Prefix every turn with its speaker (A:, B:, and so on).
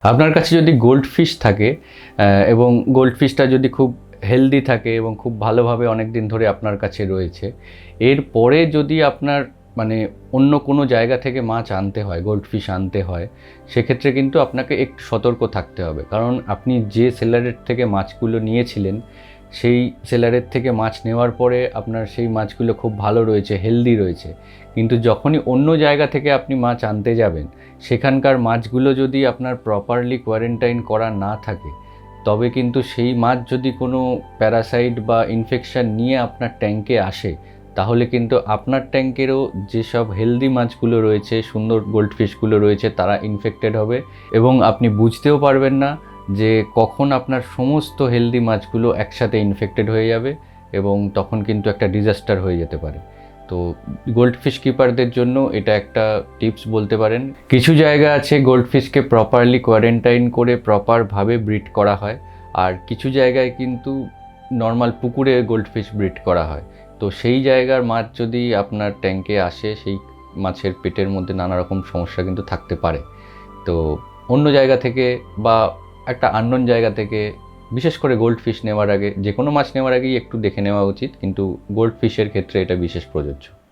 A: আপনার কাছে যদি গোল্ড ফিশ থাকে এবং গোল্ড ফিশটা যদি খুব হেলদি থাকে এবং খুব ভালোভাবে অনেক দিন ধরে আপনার কাছে রয়েছে, এরপরে যদি আপনার মানে অন্য কোনো জায়গা থেকে মাছ আনতে হয়, গোল্ড ফিশ আনতে হয়, সেক্ষেত্রে কিন্তু আপনাকে একটু সতর্ক থাকতে হবে। কারণ আপনি যে সেলারের থেকে মাছগুলো নিয়েছিলেন, সেই সেলারের থেকে মাছ নেওয়ার পরে আপনার সেই মাছগুলো খুব ভালো রয়েছে, হেলদি রয়েছে। কিন্তু যখনই অন্য জায়গা থেকে আপনি মাছ আনতে যাবেন, সেখানকার মাছগুলো যদি আপনার প্রপারলি কোয়ারেন্টাইন করা না থাকে, তবে কিন্তু সেই মাছ যদি কোনো প্যারাসাইট বা ইনফেকশান নিয়ে আপনার ট্যাঙ্কে আসে, তাহলে কিন্তু আপনার ট্যাঙ্কেরও যেসব হেলদি মাছগুলো রয়েছে, সুন্দর গোল্ড ফিশগুলো রয়েছে, তারা ইনফেক্টেড হবে এবং আপনি বুঝতেও পারবেন না যে কখন আপনার সমস্ত হেলদি মাছগুলো একসাথে ইনফেক্টেড হয়ে যাবে এবং তখন কিন্তু একটা ডিজাস্টার হয়ে যেতে পারে। তো গোল্ড ফিশ কিপারদের জন্য এটা একটা টিপস বলতে পারেন। কিছু জায়গা আছে গোল্ড ফিশকে প্রপারলি কোয়ারেন্টাইন করে প্রপারভাবে ব্রিড করা হয়, আর কিছু জায়গায় কিন্তু নর্মাল পুকুরে গোল্ড ফিশ ব্রিড করা হয়। তো সেই জায়গার মাছ যদি আপনার ট্যাঙ্কে আসে, সেই মাছের পেটের মধ্যে নানা রকম সমস্যা কিন্তু থাকতে পারে। তো অন্য জায়গা থেকে বা একটা আননোন জায়গা থেকে, বিশেষ করে গোল্ড ফিশ নেওয়ার আগে, যে কোনো মাছ নেওয়ার আগেই একটু দেখে নেওয়া উচিত, কিন্তু গোল্ড ফিশের ক্ষেত্রে এটা বিশেষ প্রযোজ্য।